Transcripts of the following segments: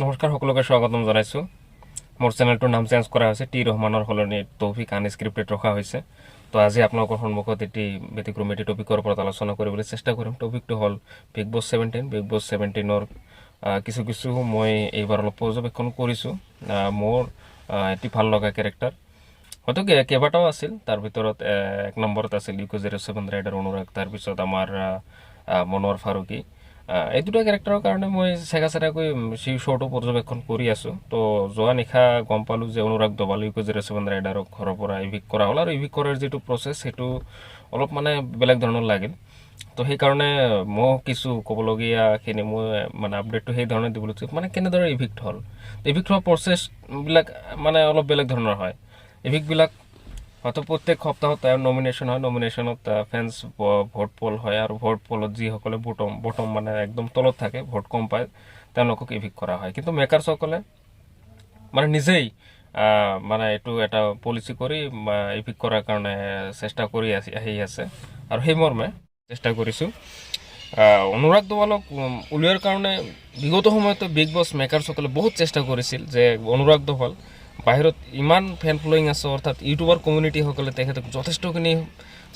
নমস্কাৰ সকলোকে স্বাগতম জনাইছোঁ। মোৰ চেনেলটোৰ নাম চেঞ্জ কৰা হৈছে, টি ৰহমানৰ সলনি তৌফিক আনস্ক্ৰিপ্টেড ৰখা হৈছে। তো আজি আপোনালোকৰ সন্মুখত এটি ব্যতিক্ৰম এটি টপিকৰ ওপৰত আলোচনা কৰিবলৈ চেষ্টা কৰিম। টপিকটো হ'ল বিগ বছ 17। বিগ বছ 17-ৰ কিছু মই এইবাৰ অলপ পৰ্যবেক্ষণ কৰিছোঁ। মোৰ এটি ভাল লগা কেৰেক্টাৰ হয়তো কেইবাটাও আছিল, তাৰ ভিতৰত এক নম্বৰত আছিল UK07 ৰাইডাৰ অনুৰাগ, তাৰপিছত আমাৰ মনোৱাৰ ফাৰুকী। এই দুটা কেৰেক্টাৰৰ কাৰণে মই চেগাচেৰাকৈ সেই শ্ব'টো পৰ্যবেক্ষণ কৰি আছোঁ। তো যোৱা নিশা গম পালোঁ যে অনুৰাগ দবাল UK07 ৰাইডাৰক ঘৰৰ পৰা ইভিক কৰা হ'ল, আৰু ইভিক কৰাৰ যিটো প্ৰচেছ সেইটো অলপ মানে বেলেগ ধৰণৰ লাগিল। তো সেইকাৰণে মই কিছু ক'বলগীয়াখিনি মই মানে আপডেটটো সেই ধৰণে দিবলৈ চাইছোঁ, মানে কেনেদৰে ইভিক্ট হ'ল। ইভিক্ট হোৱা প্ৰচেছবিলাক মানে অলপ বেলেগ ধৰণৰ হয়। ইভিকবিলাক হয়তো প্ৰত্যেক সপ্তাহত নমিনেশ্যন হয়, নমিনেশ্যনত ফেন্স ভোট পল হয়, আৰু ভোট পলত যিসকলে বটম মানে একদম তলত থাকে, ভোট কম পায়, তেওঁলোকক ইভিক কৰা হয়। কিন্তু মেকাৰ্ছসকলে মানে নিজেই মানে এইটো এটা পলিচি কৰি ইভিক কৰাৰ কাৰণে চেষ্টা কৰি আহি আছে, আৰু সেই মৰ্মে চেষ্টা কৰিছোঁ। অনুৰাগ দৱালক উলিওৱাৰ কাৰণে বিগত সময়তো বিগ বছ মেকাৰ্ছসকলে বহুত চেষ্টা কৰিছিল যে অনুৰাগ দৱাল বাহিৰত ইমান ফেন ফলোয়িং আছে, অৰ্থাৎ ইউটিউবাৰ কমিউনিটিসকলে তেখেতক যথেষ্টখিনি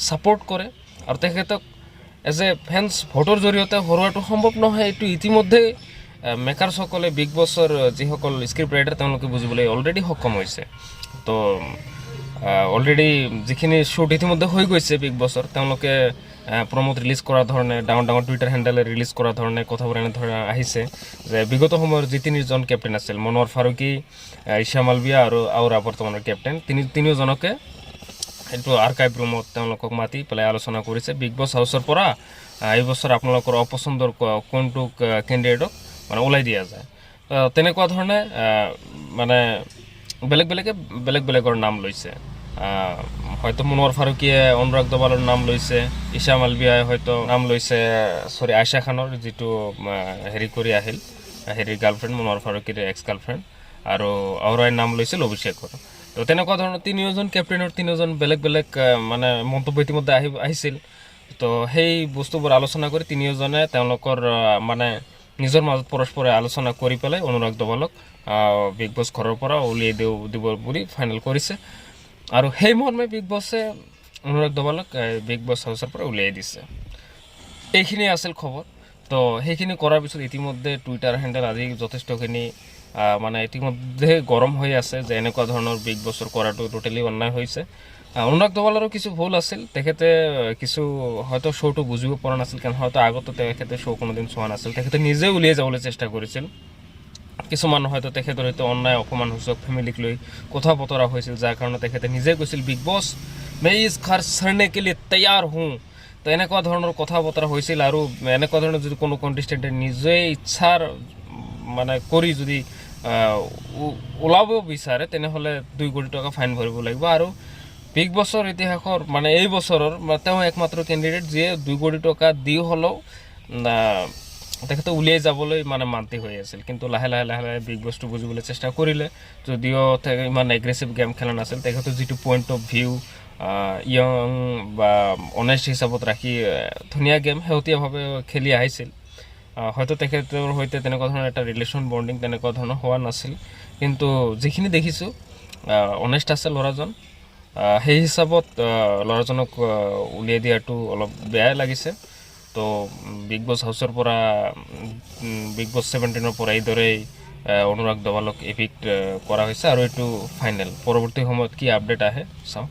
ছাপোৰ্ট কৰে, আৰু তেখেতক এজ এ ফেন্স ভোটৰ জৰিয়তে হৰুৱাটো সম্ভৱ নহয়। এইটো ইতিমধ্যে মেকাৰ্ছসকলে বিগ বছৰ যিসকল স্ক্ৰিপ্ট ৰাইটাৰ তেওঁলোকে বুজিবলৈ অলৰেডি সক্ষম হৈছে। তো অলৰেডি যিখিনি শ্বুট ইতিমধ্যে হৈ গৈছে বিগ বছৰ, তেওঁলোকে প্ৰমোট ৰিলিজ কৰাৰ ধৰণে ডাঙৰ টুইটাৰ হেণ্ডেলে ৰিলিজ কৰাৰ ধৰণে কথাবোৰ এনেধৰণে আহিছে যে বিগত সময়ৰ যি তিনিজন কেপ্টেইন আছিল, মনোৱাৰ ফাৰুকী, ঈশা মালবিয়া আৰু আউৰা বৰ্তমানৰ কেপ্টেইন, তিনিওজনকে এইটো আৰ্কাইভ ৰুমত তেওঁলোকক মাতি পেলাই আলোচনা কৰিছে বিগ বছ হাউচৰ পৰা এই বছৰ আপোনালোকৰ অপচন্দৰ কোনটো কেণ্ডিডেটক মানে ওলাই দিয়া যায়। তেনেকুৱা ধৰণে মানে বেলেগৰ নাম লৈছে। হয়তো মনোৱাৰ ফাৰুকীয়ে অনুৰাগ দৱালৰ নাম লৈছে, ঈশা মালবিয়াই হয়তো নাম লৈছে আয়শা খানৰ, যিটো হেৰি কৰি আহিল, হেৰিৰ গাৰ্লফ্ৰেণ্ড, মনোৱাৰ ফাৰুকীৰ এক্স গাৰ্লফ্ৰেণ্ড, আৰু আউৰাই নাম লৈছিল অভিষেকৰ। তো তেনেকুৱা ধৰণৰ তিনিওজন কেপ্টেইনৰ তিনিওজন বেলেগ মানে মন্তব্য ইতিমধ্যে আহিছিল। তো সেই বস্তুবোৰ আলোচনা কৰি তিনিওজনে তেওঁলোকৰ মানে নিজৰ মাজত পৰস্পৰে আলোচনা কৰি পেলাই অনুৰাগ দৱালক বিগ বছ ঘৰৰ পৰা উলিয়াই দিব বুলি ফাইনেল কৰিছে, আৰু সেই মৰ্মে বিগ বছে অনুৰাগ দৱালক বিগ বছ হাউচৰ পৰা উলিয়াই দিছে। এইখিনি আছিল খবৰ। তো সেইখিনি কৰাৰ পিছত ইতিমধ্যে টুইটাৰ হেণ্ডেল আদি যথেষ্টখিনি মানে ইতিমধ্যে গৰম হৈ আছে যে এনেকুৱা ধৰণৰ বিগ বছৰ কৰাটো টোটেলি অন্যায় হৈছে। অনুৰাগ দৱালৰো কিছু ভুল আছিল, তেখেতে কিছু হয়তো শ্ব'টো বুজিব পৰা নাছিল, কাৰণ হয়তো আগতো তেখেতে শ্ব' কোনোদিন চোৱা নাছিল। তেখেতে নিজে উলিয়াই যাবলৈ চেষ্টা কৰিছিল। কিছুমান হয়তো তেখেতৰ হয়তো অন্যায় অপমান সূচক ফেমিলিক লৈ কথা বতৰা হৈছিল, যাৰ কাৰণে তেখেতে নিজে কৈছিল বিগ বছ মে ইছ ঘৰ চড়নে কে লিয়ে তৈয়াৰ হুঁ। তো এনেকুৱা ধৰণৰ কথা বতৰা হৈছিল, আৰু এনেকুৱা ধৰণৰ যদি কোনো কণ্টেষ্টেণ্টে নিজে ইচ্ছাৰ মানে কৰি যদি ওলাব বিচাৰে, তেনেহ'লে 2 কোটি টকা ফাইন ভৰিব লাগিব। আৰু বিগ বছৰ ইতিহাসৰ মানে এই বছৰৰ তেওঁ একমাত্ৰ কেণ্ডিডেট যিয়ে 2 কোটি টকা দি হ'লেও তেখেতে উলিয়াই যাবলৈ মানে মান্তি হৈ আছিল। কিন্তু লাহে লাহে বিগ বছটো বুজিবলৈ চেষ্টা কৰিলে, যদিও ইমান এগ্ৰেছিভ গেম খেলা নাছিল। তেখেতৰ যিটো পইণ্ট অফ ভিউ য়ং বা অনেষ্ট হিচাপত ৰাখি ধুনীয়া গেম শেহতীয়াভাৱে খেলি আহিছিল। হয়তো তেখেতৰ সৈতে তেনেকুৱা ধৰণৰ এটা ৰিলেশ্যন বণ্ডিং তেনেকুৱা ধৰণৰ হোৱা নাছিল, কিন্তু যিখিনি দেখিছোঁ অনেষ্ট আছে ল'ৰাজন। সেই হিচাপত ল'ৰাজনক উলিয়াই দিয়াটো অলপ বেয়াই লাগিছে। তো বিগ বছ হাউচৰ পৰা বিগ বছ 17-ৰ পৰা এইদৰেই অনুৰাগ দৱালক ইভিক্ট কৰা হৈছে, আৰু এইটো ফাইনেল। পৰৱৰ্তী সময়ত কি আপডেট আহে চাওঁ।